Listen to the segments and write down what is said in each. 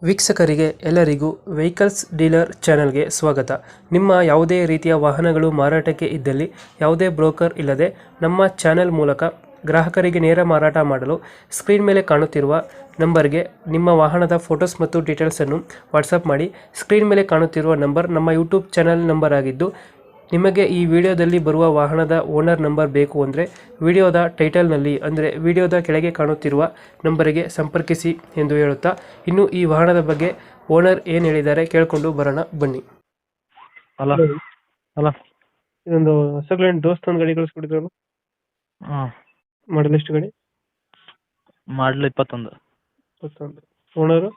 ವೀಕ್ಷಕರಿಗೆ ಎಲ್ಲರಿಗೂ vehicles dealer ಚಾನೆಲ್ಗೆ ಸ್ವಾಗತ. ನಿಮ್ಮ ಯಾವುದೇ ರೀತಿಯ ವಾಹನಗಳು ಮಾರಾಟಕ್ಕೆ ಇದ್ದಲ್ಲಿ ಯಾವುದೇ ಬ್ರೋಕರ್ ಇಲ್ಲದೆ ನಮ್ಮ ಚಾನೆಲ್ ಮೂಲಕ ಗ್ರಾಹಕರಿಗೆ ನೇರ ಮಾರಾಟ ಮಾಡಲು ಸ್ಕ್ರೀನ್ ಮೇಲೆ ಕಾಣುತ್ತಿರುವ ನಂಬರ್ಗೆ ನಿಮ್ಮ ವಾಹನದ ಫೋಟೋಸ್ ಮತ್ತು ಡೀಟೇಲ್ಸನ್ನು ವಾಟ್ಸಪ್ ಮಾಡಿ. ಸ್ಕ್ರೀನ್ ಮೇಲೆ ಕಾಣುತ್ತಿರುವ ನಂಬರ್ ನಮ್ಮ ಯೂಟ್ಯೂಬ್ ಚಾನೆಲ್ ನಂಬರ್ ಆಗಿದ್ದು, ನಿಮಗೆ ಈ ವಿಡಿಯೋದಲ್ಲಿ ಬರುವ ವಾಹನದ ಓನರ್ ನಂಬರ್ ಬೇಕು ಅಂದರೆ ವಿಡಿಯೋದ ಟೈಟಲ್ನಲ್ಲಿ ಅಂದರೆ ವಿಡಿಯೋದ ಕೆಳಗೆ ಕಾಣುತ್ತಿರುವ ನಂಬರಿಗೆ ಸಂಪರ್ಕಿಸಿ ಎಂದು ಹೇಳುತ್ತಾ, ಇನ್ನು ಈ ವಾಹನದ ಬಗ್ಗೆ ಓನರ್ ಏನು ಹೇಳಿದ್ದಾರೆ ಕೇಳಿಕೊಂಡು ಬರೋಣ ಬನ್ನಿ. ಅಲ್ಲ ಹಲೋ, ಅಲ್ಲ ಇದೊಂದು ಹೊಸಗ್ಲೇನ್ ದೋಸ್ತ್ ಒಂದು ಗಾಡಿ ಕಳಿಸ್ಕೊಟ್ಟಿದ್ರು, ಹಾಂ ಮಾಡಲ್ ಎಷ್ಟು ಗಾಡಿ? ಮಾಡಲು 21. ಓನರು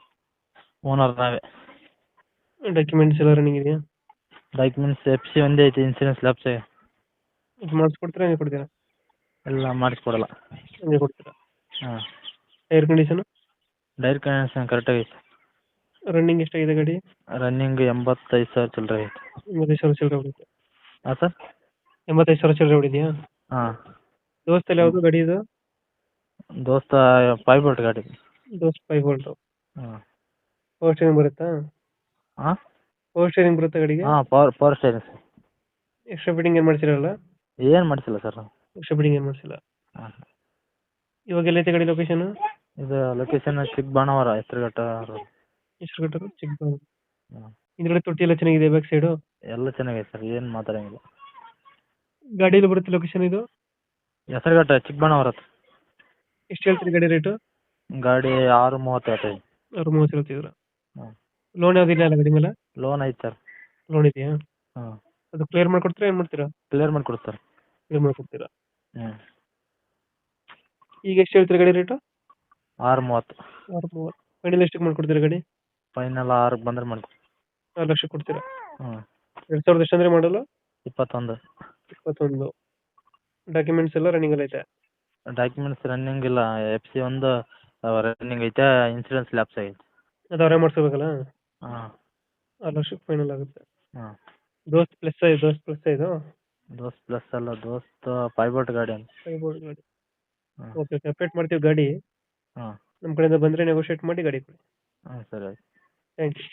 ಓನರ್ ನಾವೇ. ಡಾಕ್ಯುಮೆಂಟ್ಸ್ ಎಲ್ಲ ರನ್ನಿಂಗ್ ಇದೆಯಾ? ಡಾಕ್ಯುಮೆಂಟ್ಸ್ FC ಒಂದೇ ಐತಿ, ಇನ್ಸೂರೆನ್ಸ್ ಲ್ಯಾಪ್ಸ್ ಇದು ಮಾಡಿಸ್ಕೊಡ್ತೀರಾ ಹಂಗೆ ಕೊಡ್ತೀರಾ? ಎಲ್ಲ ಮಾಡಿಸ್ಕೊಡಲ್ಲ. ಹಂಗೆ ಕೊಡ್ತೀರಾ. ಹಾಂ ಟೈರ್ ಕಂಡೀಷನ್ ಡೈರ್ ಕನೆಕ್ಷನ್ ಕರೆಕ್ಟಾಗಿ ಐತಿ. ರನ್ನಿಂಗ್ ಎಷ್ಟಾಗಿದೆ ಗಾಡಿ? ರನ್ನಿಂಗ್ 85,000 ಚಿಲ್ಲರೆ ಐತಿ. 85,000 ಚಿಲ್ಲರೆ ಹೊಡಿದೆ. ಹಾಂ ಸರ್. 85,000 ಚಿಲ್ಲರೆ ಹೊಡಿದೆಯಾ? ಹಾಂ ದೋಸ್ತಲ್ಲಿ ಯಾವುದು ಗಾಡಿ ಇದು? ದೋಸ್ತ 5 ಬೋಲ್ಟ್ ಗಾಡಿ. ದೋಸ್ತ್ 5 ವೋಲ್ಟು. ಹಾಂ ಪವರ್ ಸ್ಟೇರಿಂಗ್ ಬರುತ್ತಾ? ಹಾಂ ಪವರ್ ಸ್ಟೇರಿಂಗ್ ಬರುತ್ತಾ ಗಾಡಿಗೆ? ಹಾಂ power steering sir. Extra fitting ಏನು ಮಾಡ್ಸಿರಲ್ಲ? ಏನು ಮಾಡಿಸಿಲ್ಲ ಸರ್ ನಾವು. ಎಕ್ಸ್ಟ್ರಾ ಫಿಟ್ಟಿಂಗ್ ಏನು ಮಾಡ್ಸಿಲ್ಲ. ಹಾಂ ಇವಾಗ ಎಲ್ಲೈತೆ ಗಾಡಿ ಲೊಕೇಶನ್? ಇದು ಲೊಕೇಶನ್ ಚಿಕ್ಕಬಾಣವರ, ಹೆಸರುಘಟ್ಟ road. ಹೆಸರುಘಟ್ಟ ಚಿಕ್ಕಬಳ್ಳಾಪುರ. ಹಾಂ ಹಿಂದ್ಗಡೆ ತೊಟ್ಟಿ ಎಲ್ಲ ಚೆನ್ನಾಗಿದೆ ಬ್ಯಾಕ್ ಸೈಡು? ಎಲ್ಲ ಚೆನ್ನಾಗೈತೆ ಸರ್, ಏನು ಮಾತಾಡಂಗಿಲ್ಲ. ಗಾಡಿಯಲ್ಲಿ ಬರುತ್ತೆ ಲೊಕೇಶನ್ ಇದು? ಹೆಸರುಘಟ್ಟ ಚಿಕ್ಕಬಾಣವರ ಹತ್ರ. ಎಷ್ಟು ಹೇಳ್ತೀರಿ ಗಾಡಿ ರೇಟು? ಗಾಡಿ 630 ಐತಿ. 30 ಹೇಳ್ತಿದ್ರು. ಹಾಂ ಲೋನ್ ಯಾವುದಿಲ್ಲ ಅಲ್ಲ ಗಾಡಿ ಮೇಲೆ? ಲೋನ್ ಐತೆ ಸರ್. ಲೋನ್ ಇದೆಯಾ? ಹಾಂ ಅದು ಕ್ಲಿಯರ್ ಮಾಡ್ಕೊಡ್ತೀರಾ ಏನು ಮಾಡ್ತೀರಾ? ಕ್ಲಿಯರ್ ಮಾಡಿಕೊಡ್ತಾರೆ. ಕ್ಲಿಯರ್ ಮಾಡ್ಕೊಡ್ತೀರಾ. ಹ್ಞೂ ಈಗ ಎಷ್ಟು ಹೇಳ್ತೀರಿ ಗಾಡಿ ರೇಟು? 630. 630. ಫೈನಲ್ ಎಷ್ಟಕ್ಕೆ ಮಾಡ್ಕೊಡ್ತೀರಾ ಗಾಡಿ? ಫೈನಲ್ 6ಕ್ಕೆ ಬಂದರೆ ಮಾಡ್ಕೊ. 4 ಲಕ್ಷ ಕೊಡ್ತೀರಾ? ಹ್ಞೂ 2000 ಎಷ್ಟು ಅಂದರೆ ಮಾಡಲು? 21. 21. ಡಾಕ್ಯುಮೆಂಟ್ಸ್ ಎಲ್ಲ ರನ್ನಿಂಗ್ ಅಲ್ಲಿ ಐತೆ? ಡಾಕ್ಯುಮೆಂಟ್ಸ್ ರನ್ನಿಂಗ್ ಇಲ್ಲ. FC ಒಂದು ರನ್ನಿಂಗ್ ಐತೆ, ಇನ್ಸೂರೆನ್ಸ್ ಲ್ಯಾಪ್ಸ್ ಆಗೈತೆ. ಅದು ಅವರೇ ಮಾಡಿಸ್ಕೋಬೇಕಲ್ಲ? ಹಾಂ 6 ಲಕ್ಷಕ್ಕೆ ಫೈನಲ್ ಆಗುತ್ತೆ. ಹಾಂ ದೋಸ್ತ್ ಪ್ಲಸ್ ಇದು? ದೋಸ್ತ್ ಪ್ಲಸ್ ಅಲ್ಲ, ದೋಸ್ತ್ 5 ಬೋಲ್ಟ್ ಗಾಡಿ ಅಂತ. 5 ಬೋರ್ಡ್ ಗಾಡಿ. ಹಾಂ ಓಕೆ ಓಕೆ, ಅಪ್ಡೇಟ್ ಮಾಡ್ತೀವಿ ಗಾಡಿ. ಹಾಂ ನಮ್ಮ ಕಡೆಯಿಂದ ಬಂದರೆ ನೆಗೋಷಿಯೇಟ್ ಮಾಡಿ ಗಾಡಿ ಕೊಡಿ. ಹಾಂ ಸರಿ ಆಯ್ತು. Thank you.